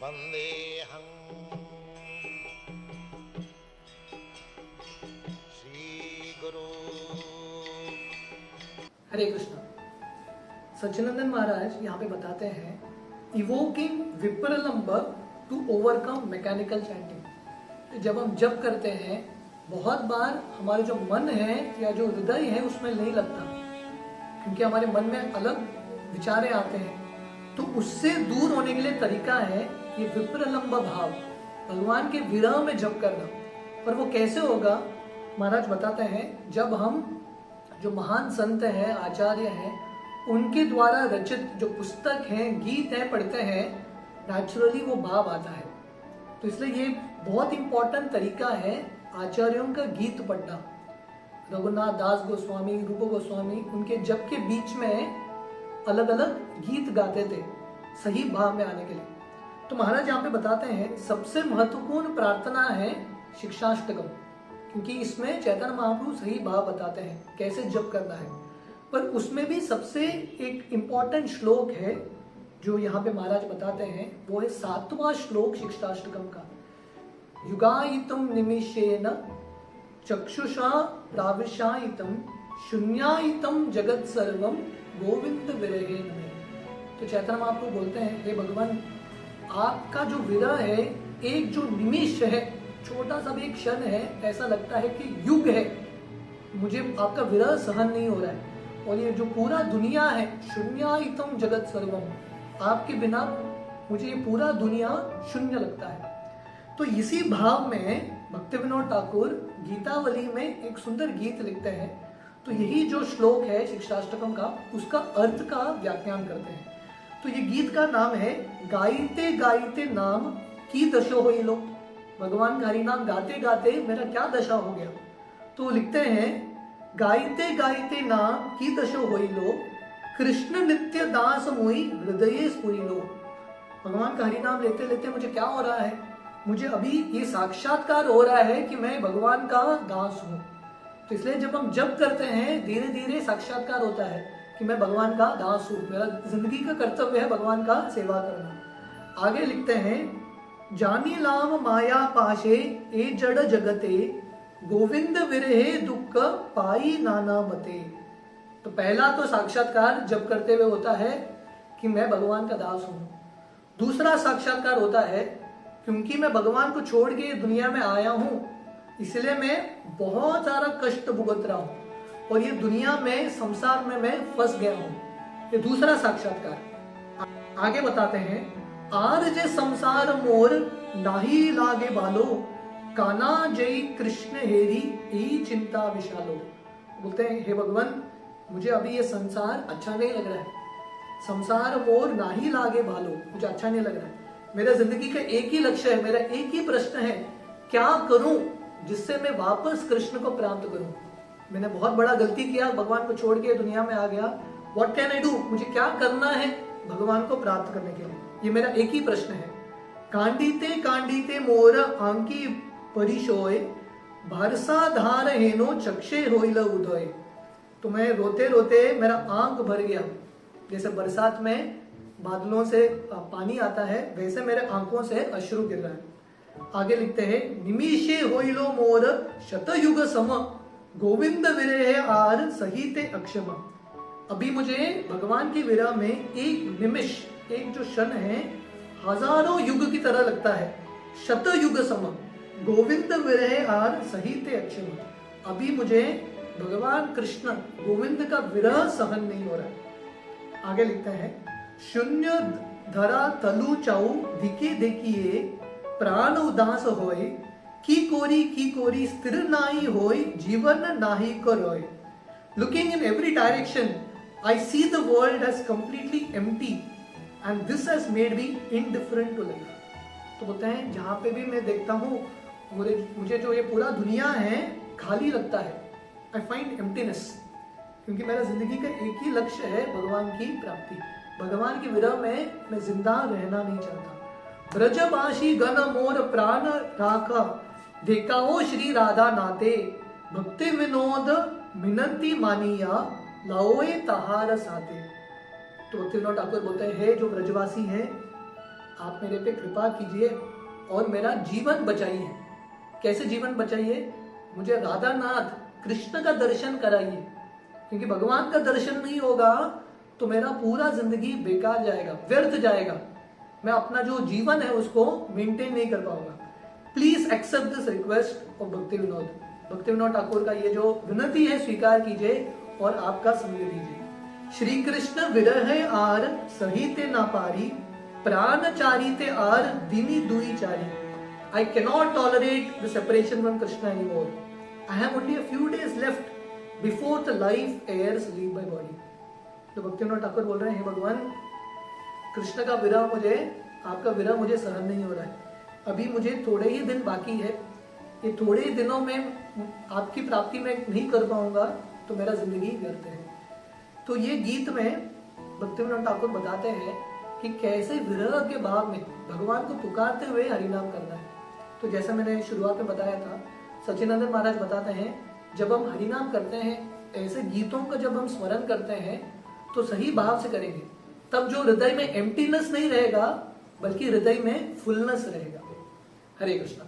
वन्देऽहं श्रीगुरु। हरे कृष्णा। सच्चिदानंद महाराज यहाँ पे बताते हैं evoking vipralamba to overcome mechanical chanting. जब हम जप करते हैं बहुत बार हमारे जो मन है या जो हृदय है उसमें नहीं लगता, क्योंकि हमारे मन में अलग विचारे आते हैं। तो उससे दूर होने के लिए तरीका है ये विप्रलंब भाव, भगवान के विरह में जप करना। पर वो कैसे होगा महाराज बताते हैं, जब हम जो महान संत हैं, आचार्य हैं, उनके द्वारा रचित जो पुस्तक हैं, गीत हैं, पढ़ते हैं, नेचुरली वो भाव आता है। तो इसलिए ये बहुत इंपॉर्टेंट तरीका है आचार्यों का गीत पढ़ना। रघुनाथ दास गोस्वामी, रूप गोस्वामी, उनके जप के बीच में अलग अलग गीत गाते थे सही भाव में आने के लिए। तो महाराज यहाँ पे बताते हैं सबसे महत्वपूर्ण प्रार्थना है शिक्षाष्टकम, क्योंकि इसमें चैतन्य महाप्रभु सही भाव बताते हैं कैसे जप करना है। पर उसमें भी सबसे एक इम्पॉर्टेंट श्लोक है जो यहाँ पे महाराज बताते हैं, वो है 7वां श्लोक शिक्षाष्टकम का। युगायितम निमिषेन चक्षुषा प्राविशायितम शून्यायितम जगत सर्वम गोविंद विरहे नमः। तो चैतन्य महाप्रभु बोलते हैं, हे भगवान, आपका जो विरह है, एक जो निमिष है, छोटा सा भी एक क्षण है, ऐसा लगता है कि युग है। मुझे आपका विरह सहन नहीं हो रहा है। और ये जो पूरा दुनिया है, शून्यायितम जगत सर्वम, आपके बिना मुझे ये पूरा दुनिया शून्य लगता है। तो इसी भाव में भक्तिविनोद ठाकुर गीतावली में एक सुंदर गीत लिखते हैं। तो यही जो श्लोक है शिक्षाष्टकम का, उसका अर्थ का व्याख्यान करते हैं। तो ये गीत का नाम है गाइते गाइते नाम की दशो होई लो। भगवान का हरि नाम गाते गाते मेरा क्या दशा हो गया। तो लिखते हैं गाइते गाइते नाम की दशो होई लो, कृष्ण नित्य दास मोई हृदय स्फुरी लो। भगवान का हरि नाम लेते लेते मुझे क्या हो रहा है, मुझे अभी ये साक्षात्कार हो रहा है कि मैं भगवान का दास हूँ। तो इसलिए जब हम जप करते हैं धीरे धीरे साक्षात्कार होता है कि मैं भगवान का दास हूँ, मेरा जिंदगी का कर्तव्य है भगवान का सेवा करना। आगे लिखते हैं जानी लाम माया पाशे ए जड़ जगते, गोविंद विरहे दुख पाई नाना मते। तो पहला तो साक्षात्कार जप करते हुए होता है कि मैं भगवान का दास हूँ। दूसरा साक्षात्कार होता है क्योंकि मैं भगवान को छोड़ के दुनिया में आया हूँ, इसलिए मैं बहुत सारा कष्ट भुगत रहा हूँ और ये दुनिया में, संसार में मैं फंस गया हूँ। ये दूसरा साक्षात्कार। आगे बताते हैं आर जे संसार मोर नाही लागे बालो, काना जय कृष्ण हेरी यही चिंता विशालो। बोलते हैं हे भगवान, मुझे अभी ये संसार अच्छा नहीं लग रहा है। संसार मोर नाही लागे बालो, मुझे अच्छा नहीं लग रहा है। मेरा जिंदगी का एक ही लक्ष्य है, मेरा एक ही प्रश्न है, क्या करूं जिससे मैं वापस कृष्ण को प्राप्त करूं। मैंने बहुत बड़ा गलती किया, भगवान को छोड़ के दुनिया में आ गया। व्हाट कैन आई डू, मुझे क्या करना है भगवान को प्राप्त करने के लिए, ये मेरा एक ही प्रश्न है। कांडीते कांडीते मोर आंकी परिशोय, भरसा धार हेनो चक्षे होइल उदय। तो मैं रोते रोते मेरा आंख भर गया, जैसे बरसात में बादलों से पानी आता है, वैसे मेरे आंखों से अश्रु गिर रहा है। आगे लिखते हैं निमिषे होइलो मोर शतयुग सम, गोविंद विरह आर सहिते अक्षम। अभी मुझे भगवान के विरह में एक निमिष, एक जो क्षण है, हजारों युग की तरह लगता है। शतयुग सम, गोविंद विरह आर सहिते अक्षम। अभी मुझे भगवान कृष्ण गोविंद का विरह सहन नहीं हो रहा है। आगे लिखता है शून्य धरा तलु चाऊ दिखे देखिए, प्राण उदास होए, की कोरी स्थिर नाई होए, जीवन नाही को रोए। Looking in every direction, I see the world as completely empty and this has made me indifferent to life. तो बोलते हैं जहाँ पे भी मैं देखता हूँ मुझे जो ये पूरा दुनिया है खाली लगता है। I find emptiness, क्योंकि मेरा जिंदगी का एक ही लक्ष्य है भगवान की प्राप्ति। भगवान के विरह में मैं जिंदा रहना नहीं चाहता। ब्रजबाशी गण मोर प्राण राखा, देखाओ श्री राधा नाते, भक्ति विनोद मिनंती मानिया, लाओए तहार साथे। तो भक्तिविनोद ठाकुर बोलते हैं, हे जो ब्रजवासी है, आप मेरे पे कृपा कीजिए और मेरा जीवन बचाइए। कैसे जीवन बचाइए? मुझे राधा नाथ कृष्ण का दर्शन कराइए, क्योंकि भगवान का दर्शन नहीं होगा तो मेरा पूरा जिंदगी बेकार जाएगा, व्यर्थ जाएगा। मैं अपना जो जीवन है उसको मेंटेन नहीं कर पाऊंगा। Please accept this request of Bhakti Vinod Thakur का ये जो विनती है स्वीकार कीजिए और आपका संग लीजिए। श्री कृष्ण विरह आर सहिते ना पारी, प्राण चारिते आर दिनी दुई चारी। I cannot tolerate the separation from Krishna anymore. I have only a few days left before the life airs leave my body. तो भक्ति विनोद ठाकुर बोल रहे हैं, हे भगवान, कृष्ण का विरह मुझे, आपका विरह मुझे सहन नहीं हो रहा है। अभी मुझे थोड़े ही दिन बाकी है, ये थोड़े ही दिनों में आपकी प्राप्ति में नहीं कर पाऊंगा तो मेरा जिंदगी व्यर्थ है। तो ये गीत में भक्ति विनोद ठाकुर बताते हैं कि कैसे विरह के भाव में भगवान को पुकारते हुए हरिनाम करना है। तो जैसा मैंने शुरुआत में बताया था, सच्चिदानंद महाराज बताते हैं, जब हम हरिनाम करते हैं, ऐसे गीतों का जब हम स्मरण करते हैं तो सही भाव से करेंगे, तब जो हृदय में एम्प्टीनेस नहीं रहेगा बल्कि हृदय में फुलनेस रहेगा। हरे कृष्णा।